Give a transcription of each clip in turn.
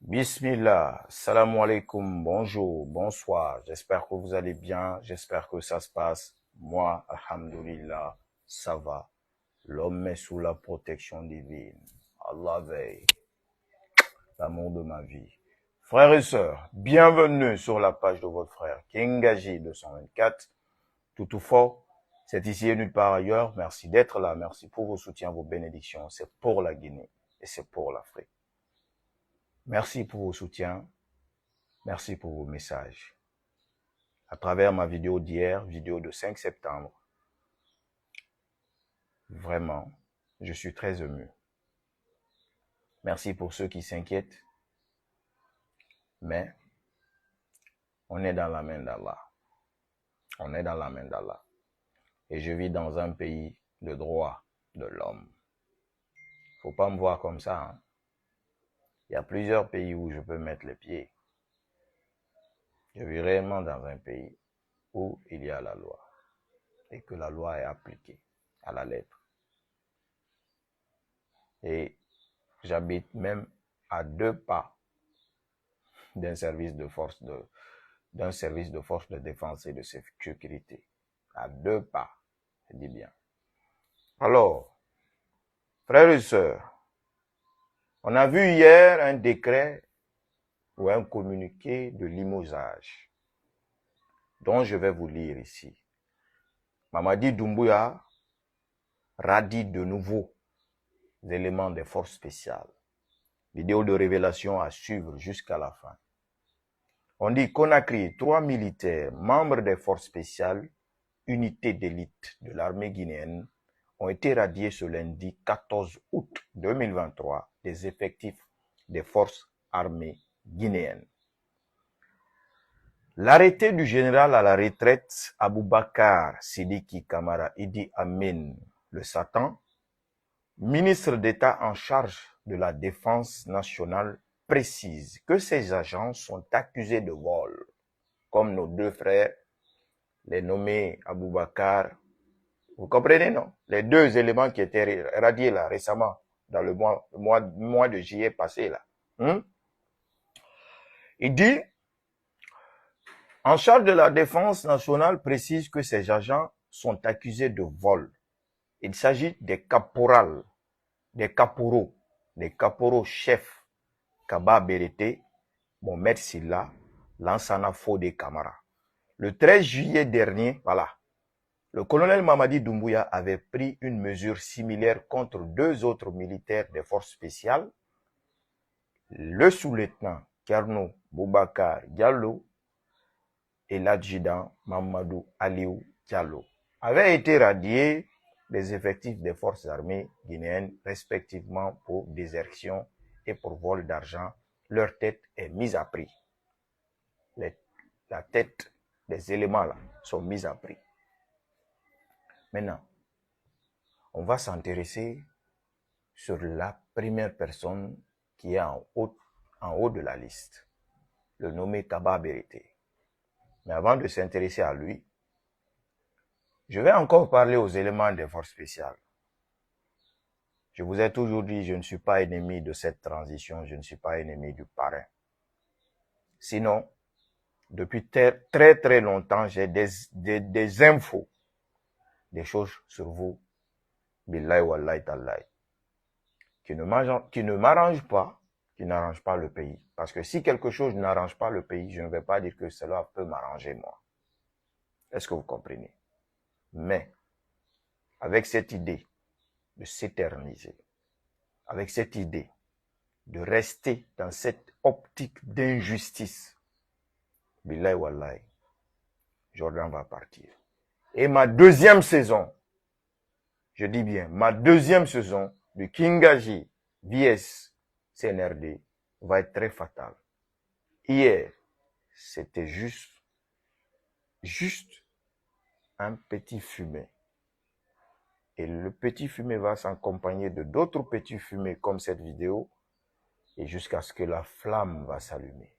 Bismillah, salam alaikum, bonjour, bonsoir, j'espère que vous allez bien, j'espère que ça se passe. Moi, alhamdulillah, ça va. L'homme est sous la protection divine. Allah veille, l'amour de ma vie. Frères et sœurs, bienvenue sur la page de votre frère Kingaji 224. Toutefois, c'est ici et nulle part ailleurs. Merci d'être là, merci pour vos soutiens, vos bénédictions. C'est pour la Guinée et c'est pour l'Afrique. Merci pour vos soutiens. Merci pour vos messages. À travers ma vidéo d'hier, vidéo de 5 septembre, vraiment, je suis très ému. Merci pour ceux qui s'inquiètent, mais on est dans la main d'Allah. On est dans la main d'Allah. Et je vis dans un pays de droit de l'homme. Faut pas me voir comme ça. Hein. Il y a plusieurs pays où je peux mettre les pieds. Je vis réellement dans un pays où il y a la loi et que la loi est appliquée à la lettre. Et j'habite même à 2 pas d'un service de force de défense et de sécurité. À 2 pas, je dis bien. Alors, frères et sœurs, on a vu hier un décret ou un communiqué de limogeage dont je vais vous lire ici. Mamadi Doumbouya radie de nouveaux éléments des forces spéciales. Vidéo de révélation à suivre jusqu'à la fin. On dit Conakry, 3 militaires, membres des forces spéciales, unités d'élite de l'armée guinéenne, ont été radiés ce lundi 14 août 2023 des effectifs des forces armées guinéennes. L'arrêté du général à la retraite Aboubakar Sidiki Kamara Idi Amin le Satan, ministre d'État en charge de la défense nationale, précise que ces agents sont accusés de vol, comme nos 2 frères, les nommés Aboubakar. Vous comprenez, non? Les 2 éléments qui étaient radiés là récemment, dans le mois de juillet passé là. Il dit, en charge de la défense nationale précise que ces agents sont accusés de vol. Il s'agit des caporaux chefs Kaba Berete, Mohamed Silla, Lansana Fodé Kamara. Le 13 juillet dernier, voilà, le colonel Mamadi Doumbouya avait pris une mesure similaire contre 2 autres militaires des forces spéciales, le sous-lieutenant Kerno Boubacar Diallo et l'adjudant Mamadou Aliou Diallo, avaient été radiés des effectifs des forces armées guinéennes, respectivement pour désertion et pour vol d'argent. Leur tête est mise à prix. La tête des éléments là sont mises à prix. Maintenant, on va s'intéresser sur la première personne qui est en haut de la liste, le nommé Kaba Berete. Mais avant de s'intéresser à lui, je vais encore parler aux éléments des forces spéciales. Je vous ai toujours dit, je ne suis pas ennemi de cette transition, je ne suis pas ennemi du parrain. Sinon, depuis très longtemps, j'ai des infos, des choses sur vous, billahi wallahi tallahi, qui ne m'arrangent pas, qui n'arrangent pas le pays. Parce que si quelque chose n'arrange pas le pays, je ne vais pas dire que cela peut m'arranger moi. Est-ce que vous comprenez? Mais, avec cette idée de s'éterniser, avec cette idée de rester dans cette optique d'injustice, billahi wallahi, Jordan va partir. Et ma 2e saison, je dis bien, ma 2e saison du Kingaji vs CNRD va être très fatale. Hier, c'était juste un petit fumet. Et le petit fumet va s'accompagner de d'autres petits fumets comme cette vidéo, et jusqu'à ce que la flamme va s'allumer.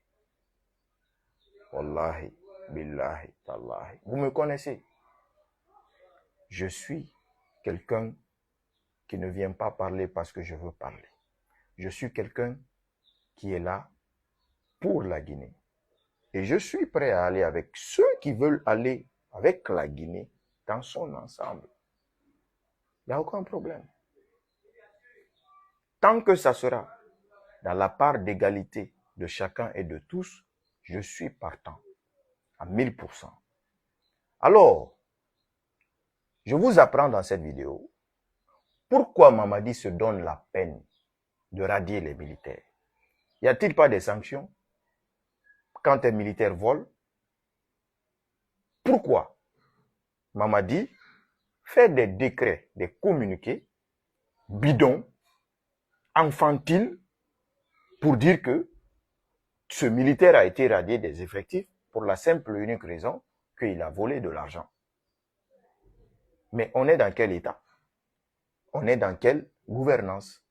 Wallahi, billahi, tallahi. Vous me connaissez. Je suis quelqu'un qui ne vient pas parler parce que je veux parler. Je suis quelqu'un qui est là pour la Guinée. Et je suis prêt à aller avec ceux qui veulent aller avec la Guinée dans son ensemble. Il n'y a aucun problème. Tant que ça sera dans la part d'égalité de chacun et de tous, je suis partant à 1000%. Alors, je vous apprends dans cette vidéo pourquoi Mamadi se donne la peine de radier les militaires. Y a-t-il pas des sanctions quand un militaire vole? Pourquoi Mamadi fait des décrets, des communiqués bidons, infantiles, pour dire que ce militaire a été radié des effectifs pour la simple et unique raison qu'il a volé de l'argent. Mais on est dans quel état? On est dans quelle gouvernance?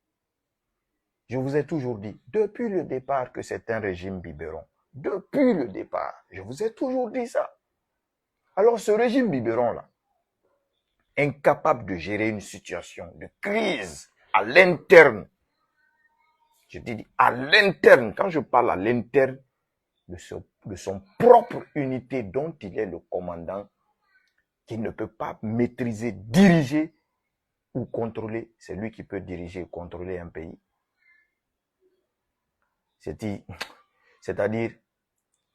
Je vous ai toujours dit, depuis le départ, que c'est un régime biberon. Depuis le départ, je vous ai toujours dit ça. Alors ce régime biberon-là, incapable de gérer une situation de crise à l'interne, je dis à l'interne, quand je parle à l'interne de son propre unité dont il est le commandant, qu'il ne peut pas maîtriser, diriger ou contrôler, c'est lui qui peut diriger ou contrôler un pays. C'est-à-dire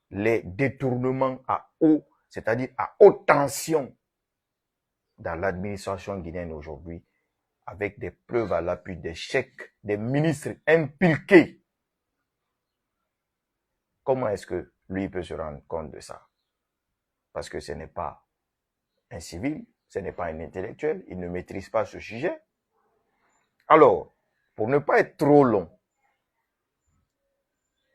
les détournements à haute tension dans l'administration guinéenne aujourd'hui, avec des preuves à l'appui, des chèques, des ministres impliqués. Comment est-ce que lui peut se rendre compte de ça? Parce que ce n'est pas un civil, ce n'est pas un intellectuel, il ne maîtrise pas ce sujet. Alors, pour ne pas être trop long,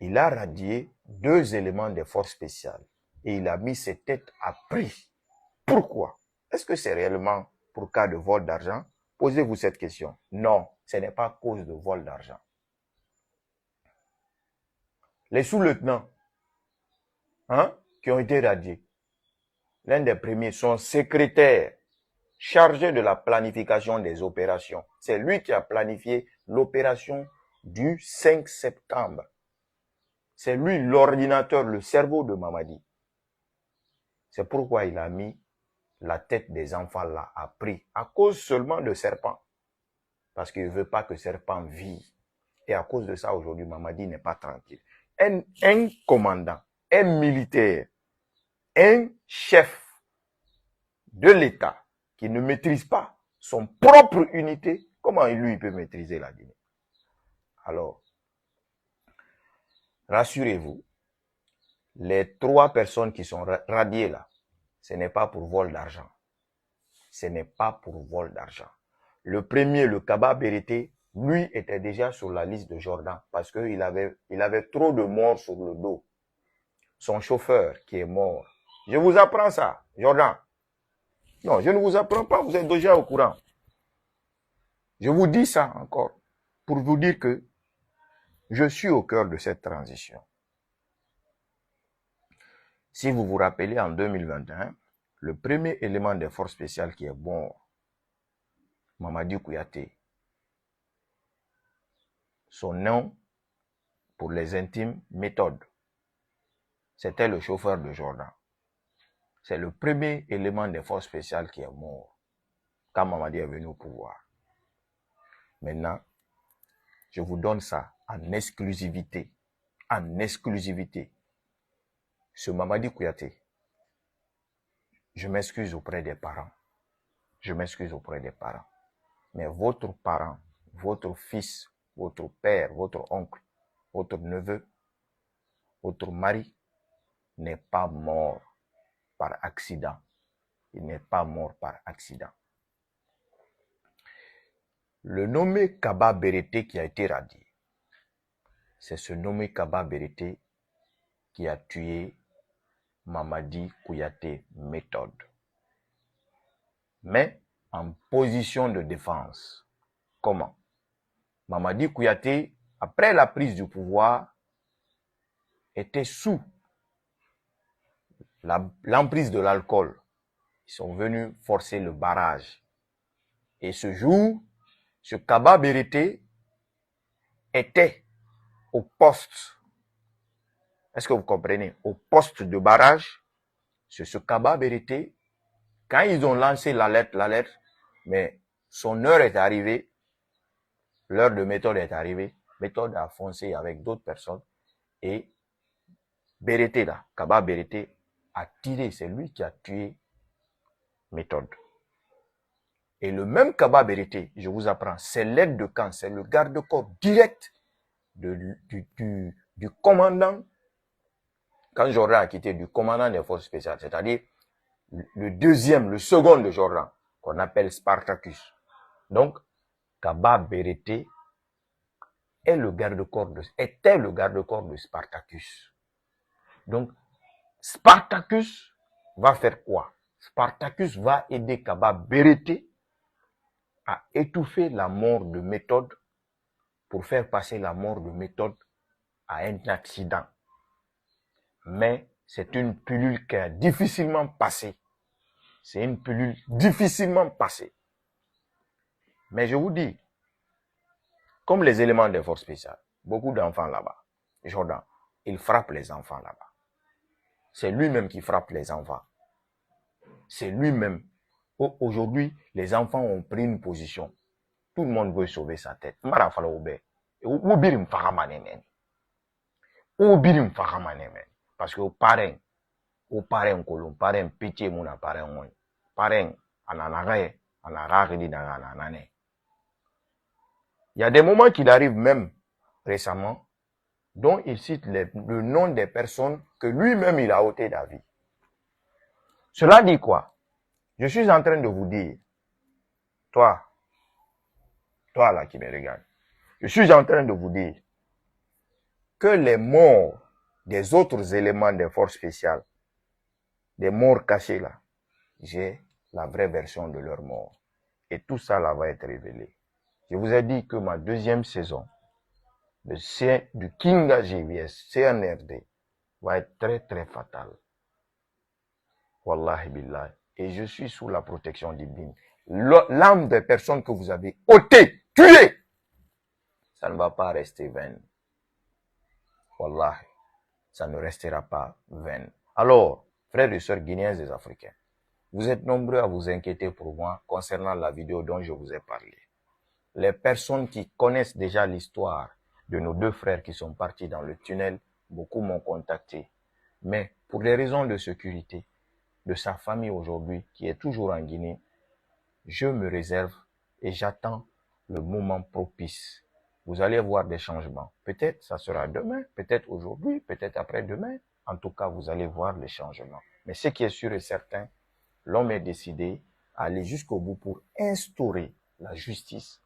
il a radié 2 éléments des forces spéciales et il a mis ses têtes à prix. Pourquoi? Est-ce que c'est réellement pour cas de vol d'argent? Posez-vous cette question. Non, ce n'est pas à cause de vol d'argent. Les sous-lieutenants qui ont été radiés, l'un des premiers, son secrétaire chargé de la planification des opérations. C'est lui qui a planifié l'opération du 5 septembre. C'est lui l'ordinateur, le cerveau de Mamadi. C'est pourquoi il a mis la tête des enfants là à prix, à cause seulement de Serpent. Parce qu'il ne veut pas que Serpent vive. Et à cause de ça, aujourd'hui, Mamadi n'est pas tranquille. Un commandant, un militaire, un chef de l'État qui ne maîtrise pas son propre unité, comment lui peut maîtriser la Guinée? Alors, rassurez-vous, les 3 personnes qui sont radiées là, ce n'est pas pour vol d'argent. Ce n'est pas pour vol d'argent. Le premier, le Kaba Berete, lui était déjà sur la liste de Jordan parce qu'il avait trop de morts sur le dos. Son chauffeur qui est mort. Je vous apprends ça, Jordan. Non, je ne vous apprends pas, vous êtes déjà au courant. Je vous dis ça encore pour vous dire que je suis au cœur de cette transition. Si vous vous rappelez, en 2021, le premier élément des forces spéciales qui est mort, Mamadi Kouyaté, son nom, pour les intimes, Méthode, c'était le chauffeur de Jordan. C'est le premier élément des forces spéciales qui est mort quand Mamadi est venu au pouvoir. Maintenant, je vous donne ça en exclusivité. En exclusivité. Ce Mamadi Kouyaté, je m'excuse auprès des parents. Je m'excuse auprès des parents. Mais votre parent, votre fils, votre père, votre oncle, votre neveu, votre mari n'est pas mort par accident. Il n'est pas mort par accident. Le nommé Kaba Berete qui a été radié, c'est ce nommé Kaba Berete qui a tué Mamadi Kouyaté Méthode. Mais en position de défense. Comment? Mamadi Kouyaté, après la prise du pouvoir, était sous l'emprise de l'alcool. Ils sont venus forcer le barrage. Et ce jour, ce Kaba Berete était au poste Est-ce que vous comprenez? Au poste de barrage, c'est ce Kaba Berete. Quand ils ont lancé l'alerte, mais son heure est arrivée, l'heure de Méthode est arrivée, Méthode a foncé avec d'autres personnes et Berete là, Kaba Berete a tiré, c'est lui qui a tué Méthode. Et le même Kaba Berete, je vous apprends, c'est l'aide de camp, c'est le garde-corps direct du commandant, quand Jordan a quitté, du commandant des forces spéciales, c'est-à-dire le second de Jordan, qu'on appelle Spartacus. Donc, Kaba Berete était le garde-corps de Spartacus. Donc, Spartacus va faire quoi? Spartacus va aider Kaba Berete à étouffer la mort de Méthode pour faire passer la mort de Méthode à un accident. Mais c'est une pilule qui a difficilement passé. C'est une pilule difficilement passée. Mais je vous dis, comme les éléments des forces spéciales, beaucoup d'enfants là-bas, Jordan, il frappe les enfants là-bas. C'est lui-même qui frappe les enfants. C'est lui-même. Aujourd'hui, les enfants ont pris une position. Tout le monde veut sauver sa tête. Parce que au parrain, kolon, parrain, pitié, mon parrain, parrain, ananare, anarare, nanane. Il y a des moments qu'il arrive même récemment, dont il cite le nom des personnes que lui-même il a ôté d'avis. Cela dit quoi? Je suis en train de vous dire, toi là qui me regarde, je suis en train de vous dire que les morts des autres éléments des forces spéciales, des morts cachés là, j'ai la vraie version de leurs morts. Et tout ça là va être révélé. Je vous ai dit que ma deuxième saison du Kingaji vs CNRD va être très très fatale. Wallahi billah. Et je suis sous la protection divine. L'âme des personnes que vous avez ôtées, tuées, ça ne va pas rester vaine. Wallahi, ça ne restera pas vaine. Alors, frères et sœurs guinéens et africains, vous êtes nombreux à vous inquiéter pour moi concernant la vidéo dont je vous ai parlé. Les personnes qui connaissent déjà l'histoire de nos deux frères qui sont partis dans le tunnel, beaucoup m'ont contacté. Mais pour des raisons de sécurité, de sa famille aujourd'hui, qui est toujours en Guinée, je me réserve et j'attends le moment propice. Vous allez voir des changements. Peut-être ça sera demain, peut-être aujourd'hui, peut-être après-demain. En tout cas, vous allez voir les changements. Mais ce qui est sûr et certain, l'homme est décidé à aller jusqu'au bout pour instaurer la justice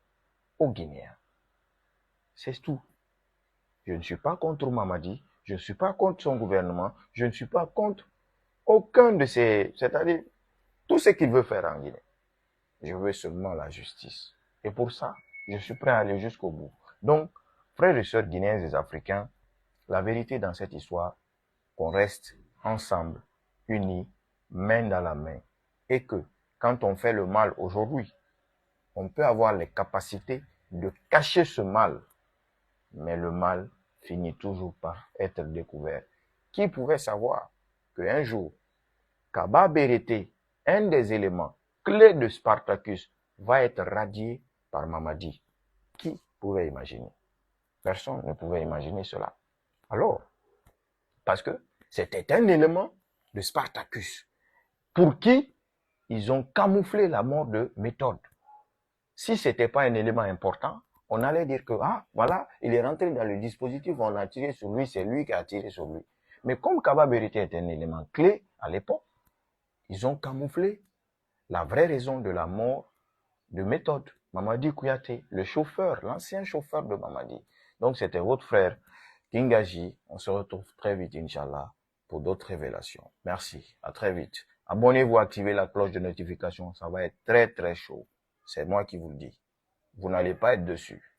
aux Guinéens. C'est tout. Je ne suis pas contre Mamadi, je ne suis pas contre son gouvernement, je ne suis pas contre aucun de ces... C'est-à-dire, tout ce qu'il veut faire en Guinée. Je veux seulement la justice. Et pour ça, je suis prêt à aller jusqu'au bout. Donc, frères et sœurs guinéens et africains, la vérité dans cette histoire, qu'on reste ensemble, unis, main dans la main. Et que, quand on fait le mal aujourd'hui, on peut avoir les capacités de cacher ce mal. Mais le mal finit toujours par être découvert. Qui pouvait savoir qu'un jour, Kaba Berete, un des éléments clés de Spartacus, va être radié par Mamadi? Qui pouvait imaginer? Personne ne pouvait imaginer cela. Alors, parce que c'était un élément de Spartacus, pour qui ils ont camouflé la mort de Méthode. Si ce n'était pas un élément important, on allait dire que, ah, voilà, il est rentré dans le dispositif, on a tiré sur lui, c'est lui qui a tiré sur lui. Mais comme Kaba Berete est un élément clé à l'époque, ils ont camouflé la vraie raison de la mort de Méthode, Mamadi Kouyaté, le chauffeur, l'ancien chauffeur de Mamadi. Donc c'était votre frère Kingaji. On se retrouve très vite, Inch'Allah, pour d'autres révélations. Merci, à très vite. Abonnez-vous, activez la cloche de notification, ça va être très très chaud. C'est moi qui vous le dis. Vous n'allez pas être dessus.